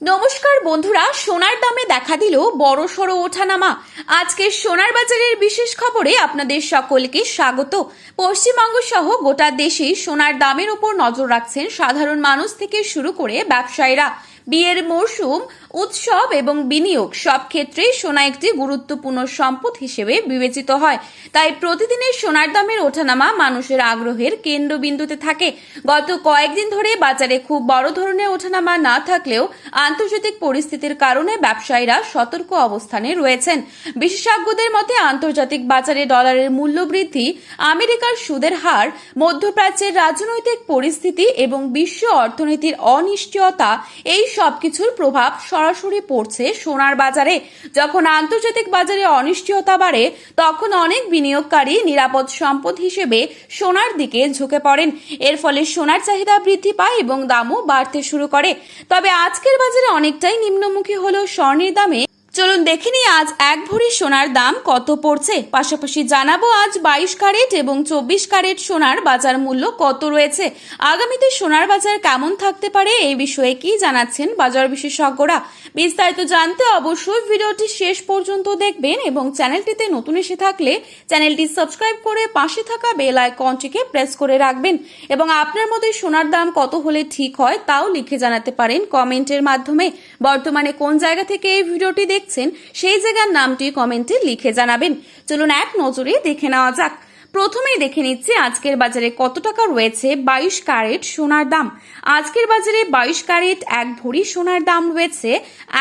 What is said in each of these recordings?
নমস্কার বন্ধুরা, সোনার দামে দেখা দিল বড়সড় ওঠানামা। আজকে সোনার বাজারের বিশেষ খবরে আপনাদের সকলকে স্বাগত। পশ্চিমবঙ্গ সহ গোটা দেশে সোনার দামের উপর নজর রাখছেন সাধারণ মানুষ থেকে শুরু করে ব্যবসায়ীরা। বিয়ের মরশুম, উৎসব এবং বিনিয়োগ সব ক্ষেত্রেই সোনা একটি গুরুত্বপূর্ণ সম্পদ হিসেবে বিবেচিত হয়। তাই প্রতিদিনের সোনার দামের ওঠানামা মানুষের আগ্রহের কেন্দ্রবিন্দুতে থাকে। গত কয়েকদিন ধরে বাজারে খুব বড় ধরনের ওঠানামা না থাকলেও আন্তর্জাতিক পরিস্থিতির কারণে ব্যবসায়ীরা সতর্ক অবস্থানে রয়েছেন। বিশেষজ্ঞদের মতে আন্তর্জাতিক বাজারে ডলারের মূল্য বৃদ্ধি, আমেরিকার সুদের হার, মধ্যপ্রাচ্যের রাজনৈতিক পরিস্থিতি এবং বিশ্ব অর্থনীতির অনিশ্চয়তা এই সবকিছুর প্রভাব সরাসরি পড়ছে সোনার বাজারে। যখন আন্তর্জাতিক বাজারে অনিশ্চয়তা বাড়ে তখন অনেক বিনিয়োগকারী নিরাপদ সম্পদ হিসেবে সোনার দিকে ঝুঁকে পড়েন। এর ফলে সোনার চাহিদা বৃদ্ধি পায় এবং দামও বাড়তে শুরু করে। তবে আজকের বাজারে অনেকটাই নিম্নমুখী হলো স্বর্ণের দামে। চলুন দেখে নিই আজ এক ভরি সোনার দাম কত পড়ছে। পাশাপাশি জানাবো আজ 22 ক্যারেট এবং 24 ক্যারেট সোনার বাজার মূল্য কত রয়েছে। আগামীতে সোনার বাজার কেমন থাকতে পারে এই বিষয়ে কি জানাচ্ছেন বাজার বিশেষজ্ঞরা। বিস্তারিত জানতে অবশ্যই ভিডিওটি শেষ পর্যন্ত দেখবেন এবং চ্যানেলটিতে নতুন এসে থাকলে চ্যানেলটি সাবস্ক্রাইব করে পাশে থাকা বেল আইকনটিকে প্রেস করে রাখবেন এবং আপনার মতে সোনার দাম কত হলে ঠিক হয় তাও লিখে জানাতে পারেন কমেন্টের মাধ্যমে। বর্তমানে কোন জায়গা থেকে এই ভিডিওটি দেখছেন সেই জায়গার নামটি কমেন্টে লিখে জানাবেন। চলুন এক নজরে দেখে নেওয়া যাক। প্রথমেই দেখে নিচ্ছি আজকের বাজারে কত টাকা রয়েছে 22 ক্যারেট সোনার দাম। আজকের বাজারে 22 ক্যারেট এক ভরি সোনার দাম রয়েছে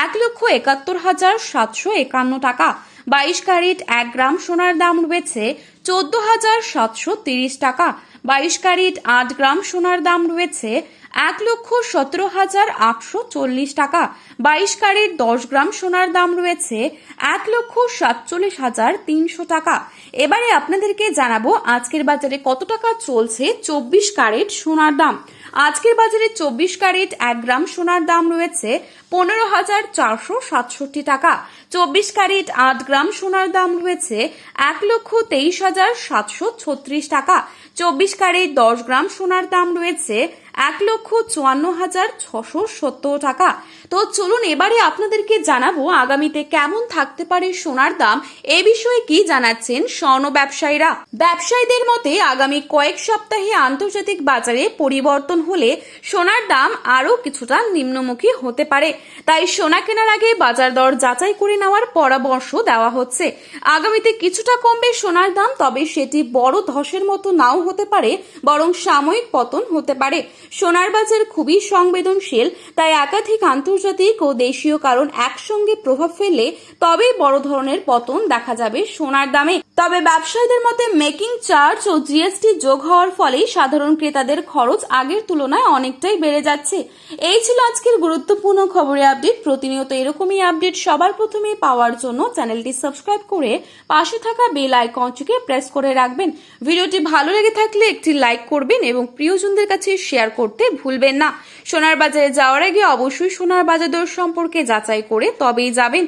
1,71,751 টাকা। 22 ক্যারেট 1 গ্রাম সোনার দাম রয়েছে 14,730 টাকা। 22 ক্যারেট 8 গ্রাম সোনার দাম রয়েছে 1,17,840 টাকা। 22 ক্যারেট 10 গ্রাম সোনার দাম রয়েছে 1,47,300 টাকা। এবারে আপনাদেরকে জানাবো আজকের বাজারে কত টাকা চলছে 24 ক্যারেট সোনার দাম। আজকের বাজারে 24 ক্যারেট 1 গ্রাম সোনার দাম রয়েছে 15,467 টাকা। 24 ক্যারেট 8 গ্রাম সোনার দাম রয়েছে 1,23,736 টাকা। 24 ক্যারেট 10 গ্রাম সোনার দাম রয়েছে 1,54,670 টাকা। তো চলুন এবারে আপনাদেরকে জানাবো আগামীতে কেমন থাকতে পারে সোনার দাম এ বিষয়ে কি জানাচ্ছেন স্বর্ণ ব্যবসায়ীরা। ব্যবসায়ীদের মতে আগামী কয়েক সপ্তাহে আন্তর্জাতিক বাজারে পরিবর্তন হলে সোনার দাম আরো কিছুটা নিম্নমুখী হতে পারে। তাই সোনা কেনার আগে বাজার দর যাচাই করে নেওয়ার পরামর্শ দেওয়া হচ্ছে। আগামীতে কিছুটা কমবে সোনার দাম, তবে সেটি বড় ধসের মতো নাও হতে পারে, বরং সাময়িক পতন হতে পারে। সোনার বাজার খুবই সংবেদনশীল, তাই একাধিক আন্তর্জাতিক ও দেশীয় কারণ একসঙ্গে প্রভাব ফেললে তবেই বড় ধরনের পতন দেখা যাবে সোনার দামে। তবে ব্যবসায়ীদের মতে মেকিং চার্জ ও জিএসটি যোগ হওয়ার ফলে সাধারণ ক্রেতাদের খরচ আগের তুলনায় অনেকটাই বেড়ে যাচ্ছে। এই ছিল আজকের গুরুত্বপূর্ণ খবরের আপডেট। প্রতিনিয়ত এরকমই আপডেট সবার প্রথমে পাওয়ার জন্য চ্যানেলটি সাবস্ক্রাইব করে পাশে থাকা বেল আইকনটিকে প্রেস করে রাখবেন। ভিডিওটি ভালো লেগে থাকলে একটি লাইক করবেন এবং প্রিয়জনদের কাছে শেয়ার করতে ভুলবেন না। সোনার বাজারে যাওয়ার আগে অবশ্যই সোনার বাজার দর সম্পর্কে যাচাই করে তবেই যাবেন।